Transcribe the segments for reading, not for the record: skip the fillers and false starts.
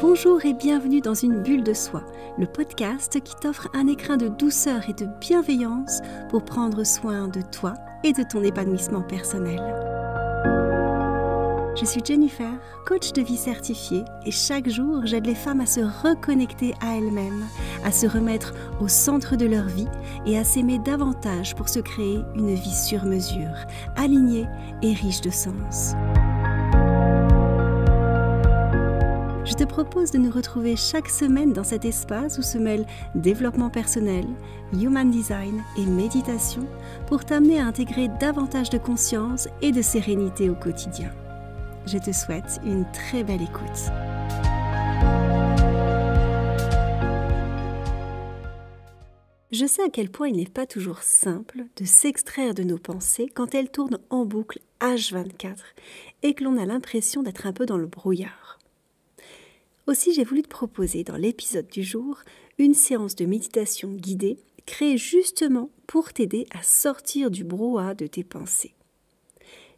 Bonjour et bienvenue dans Une bulle de soi, le podcast qui t'offre un écrin de douceur et de bienveillance pour prendre soin de toi et de ton épanouissement personnel. Je suis Jennifer, coach de vie certifiée et chaque jour j'aide les femmes à se reconnecter à elles-mêmes, à se remettre au centre de leur vie et à s'aimer davantage pour se créer une vie sur mesure, alignée et riche de sens. Je te propose de nous retrouver chaque semaine dans cet espace où se mêlent développement personnel, human design et méditation pour t'amener à intégrer davantage de conscience et de sérénité au quotidien. Je te souhaite une très belle écoute. Je sais à quel point il n'est pas toujours simple de s'extraire de nos pensées quand elles tournent en boucle H24 et que l'on a l'impression d'être un peu dans le brouillard. Aussi, j'ai voulu te proposer dans l'épisode du jour une séance de méditation guidée créée justement pour t'aider à sortir du brouhaha de tes pensées.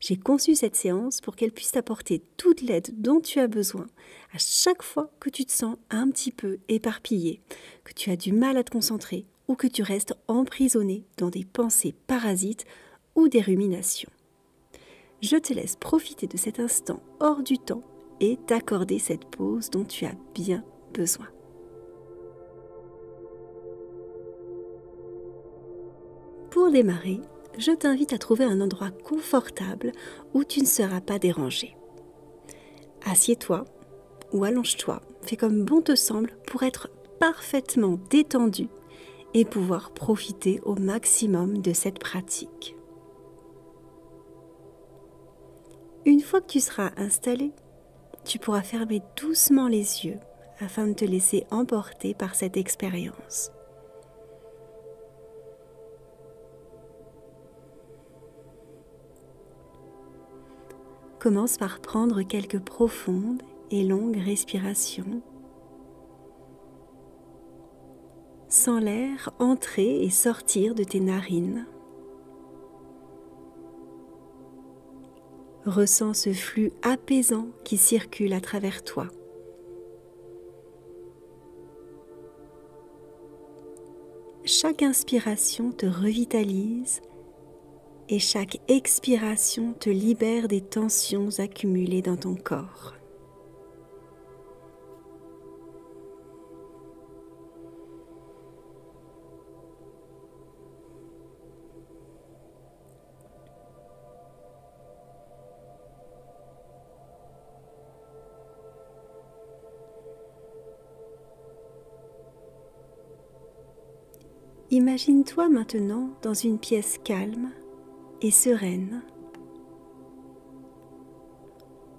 J'ai conçu cette séance pour qu'elle puisse t'apporter toute l'aide dont tu as besoin à chaque fois que tu te sens un petit peu éparpillé, que tu as du mal à te concentrer ou que tu restes emprisonné dans des pensées parasites ou des ruminations. Je te laisse profiter de cet instant hors du temps et t'accorder cette pause dont tu as bien besoin. Pour démarrer, je t'invite à trouver un endroit confortable où tu ne seras pas dérangé. Assieds-toi ou allonge-toi, fais comme bon te semble pour être parfaitement détendu et pouvoir profiter au maximum de cette pratique. Une fois que tu seras installé, tu pourras fermer doucement les yeux afin de te laisser emporter par cette expérience. Commence par prendre quelques profondes et longues respirations. Sens l'air entrer et sortir de tes narines. Ressens ce flux apaisant qui circule à travers toi. Chaque inspiration te revitalise et chaque expiration te libère des tensions accumulées dans ton corps. Imagine-toi maintenant dans une pièce calme et sereine.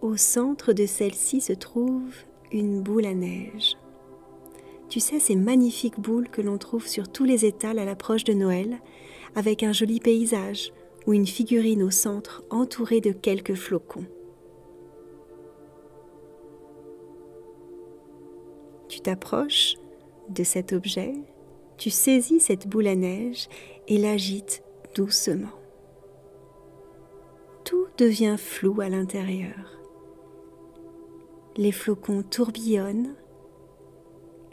Au centre de celle-ci se trouve une boule à neige. Tu sais, ces magnifiques boules que l'on trouve sur tous les étals à l'approche de Noël, avec un joli paysage ou une figurine au centre entourée de quelques flocons. Tu t'approches de cet objet. Tu saisis cette boule à neige et l'agites doucement. Tout devient flou à l'intérieur. Les flocons tourbillonnent.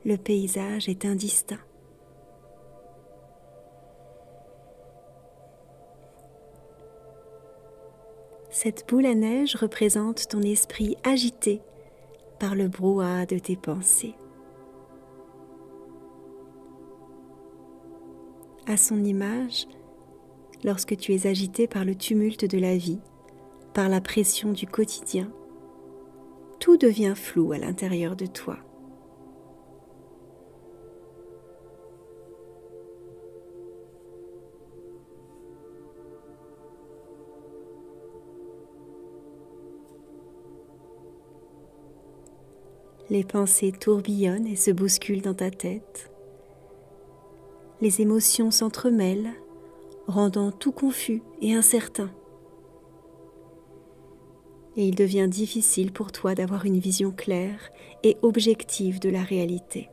Le paysage est indistinct. Cette boule à neige représente ton esprit agité par le brouhaha de tes pensées. À son image, lorsque tu es agité par le tumulte de la vie, par la pression du quotidien, tout devient flou à l'intérieur de toi. Les pensées tourbillonnent et se bousculent dans ta tête. Les émotions s'entremêlent, rendant tout confus et incertain. Et il devient difficile pour toi d'avoir une vision claire et objective de la réalité.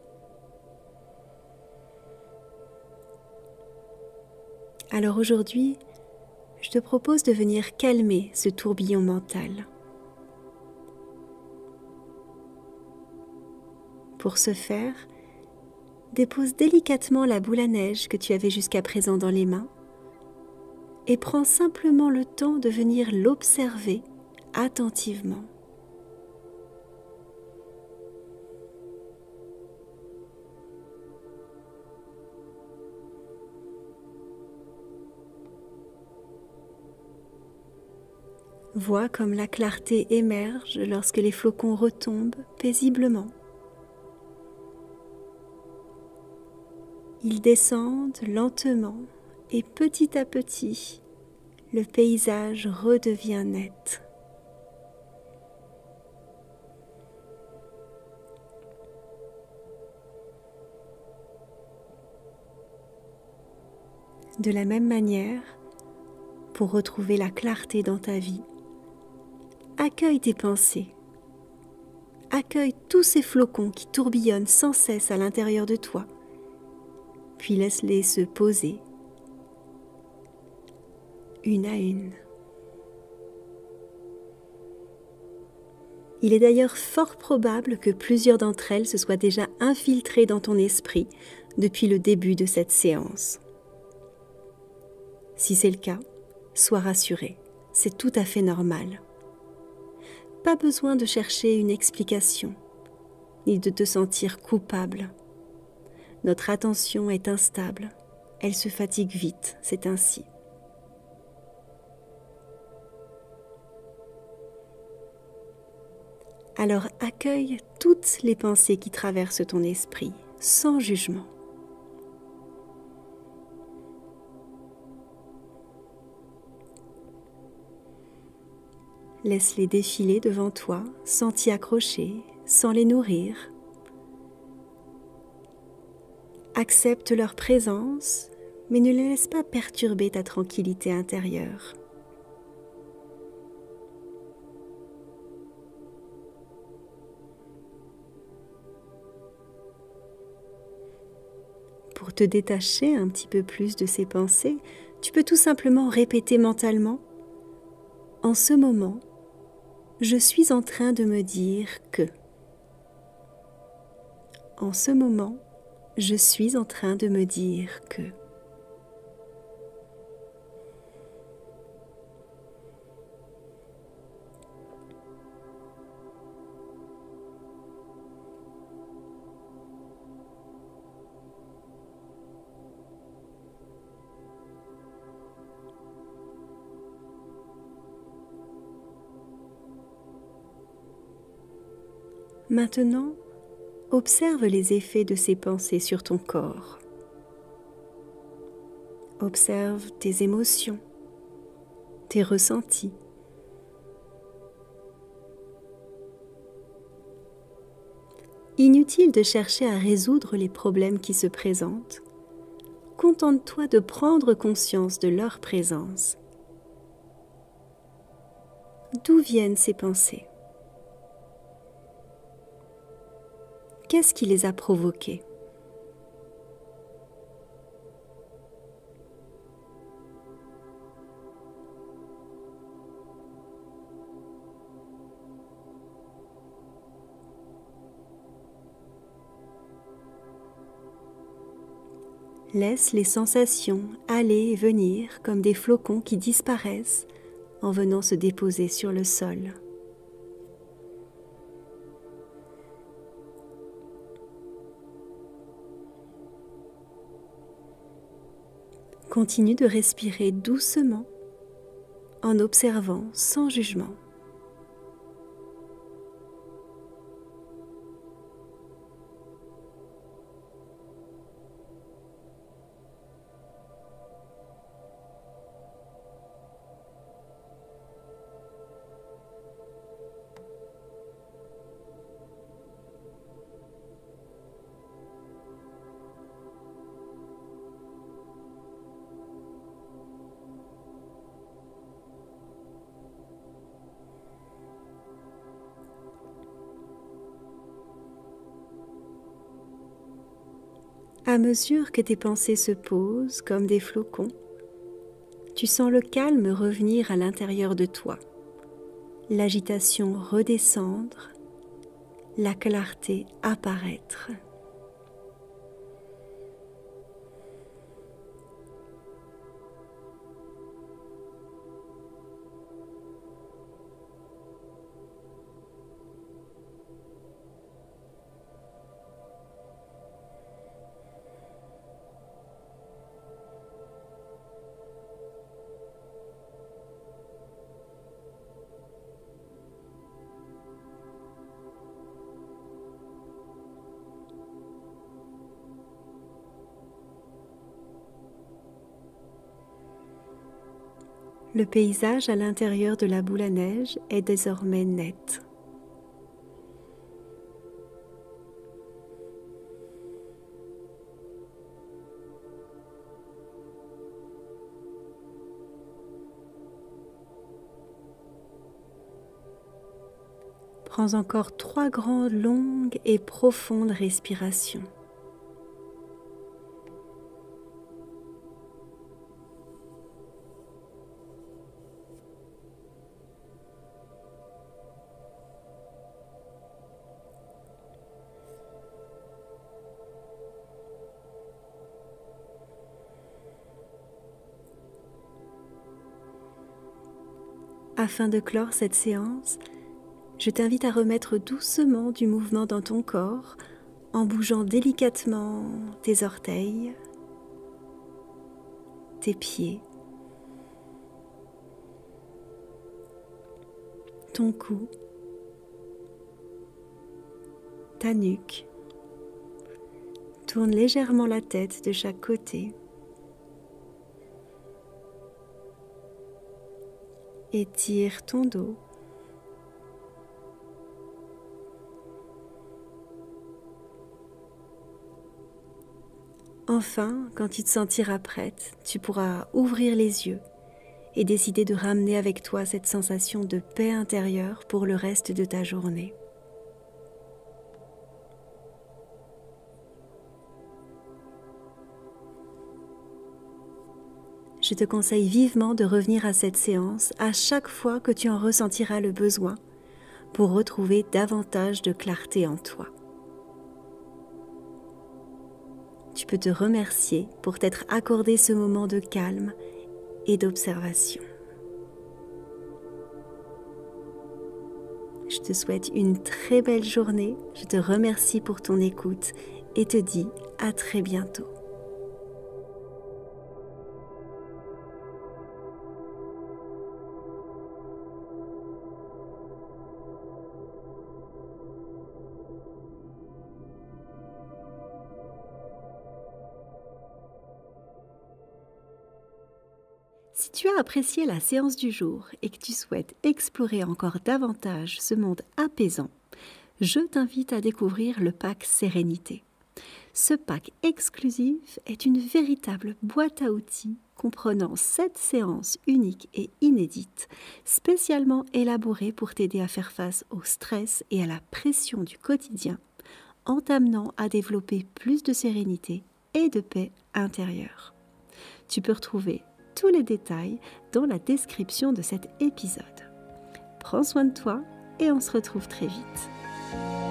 Alors aujourd'hui, je te propose de venir calmer ce tourbillon mental. Pour ce faire, dépose délicatement la boule à neige que tu avais jusqu'à présent dans les mains et prends simplement le temps de venir l'observer attentivement. Vois comme la clarté émerge lorsque les flocons retombent paisiblement. Ils descendent lentement et petit à petit, le paysage redevient net. De la même manière, pour retrouver la clarté dans ta vie, accueille tes pensées. Accueille tous ces flocons qui tourbillonnent sans cesse à l'intérieur de toi, puis laisse-les se poser, une à une. Il est d'ailleurs fort probable que plusieurs d'entre elles se soient déjà infiltrées dans ton esprit depuis le début de cette séance. Si c'est le cas, sois rassuré, c'est tout à fait normal. Pas besoin de chercher une explication, ni de te sentir coupable. Notre attention est instable, elle se fatigue vite, c'est ainsi. Alors accueille toutes les pensées qui traversent ton esprit, sans jugement. Laisse-les défiler devant toi, sans t'y accrocher, sans les nourrir. Accepte leur présence, mais ne les laisse pas perturber ta tranquillité intérieure. Pour te détacher un petit peu plus de ces pensées, tu peux tout simplement répéter mentalement « En ce moment, je suis en train de me dire que. » En ce moment, je suis en train de me dire que. Maintenant, observe les effets de ces pensées sur ton corps. Observe tes émotions, tes ressentis. Inutile de chercher à résoudre les problèmes qui se présentent. Contente-toi de prendre conscience de leur présence. D'où viennent ces pensées ? Qu'est-ce qui les a provoquées ? Laisse les sensations aller et venir comme des flocons qui disparaissent en venant se déposer sur le sol. Continue de respirer doucement en observant sans jugement. À mesure que tes pensées se posent comme des flocons, tu sens le calme revenir à l'intérieur de toi, l'agitation redescendre, la clarté apparaître. Le paysage à l'intérieur de la boule à neige est désormais net. Prends encore 3 grandes, longues et profondes respirations. Afin de clore cette séance, je t'invite à remettre doucement du mouvement dans ton corps en bougeant délicatement tes orteils, tes pieds, ton cou, ta nuque. Tourne légèrement la tête de chaque côté. Étire ton dos. Enfin, quand tu te sentiras prête, tu pourras ouvrir les yeux et décider de ramener avec toi cette sensation de paix intérieure pour le reste de ta journée. Je te conseille vivement de revenir à cette séance à chaque fois que tu en ressentiras le besoin pour retrouver davantage de clarté en toi. Tu peux te remercier pour t'être accordé ce moment de calme et d'observation. Je te souhaite une très belle journée, je te remercie pour ton écoute et te dis à très bientôt. Si tu as apprécié la séance du jour et que tu souhaites explorer encore davantage ce monde apaisant, je t'invite à découvrir le pack Sérénité. Ce pack exclusif est une véritable boîte à outils comprenant 7 séances uniques et inédites, spécialement élaborées pour t'aider à faire face au stress et à la pression du quotidien, en t'amenant à développer plus de sérénité et de paix intérieure. Tu peux retrouver tous les détails dans la description de cet épisode. Prends soin de toi et on se retrouve très vite.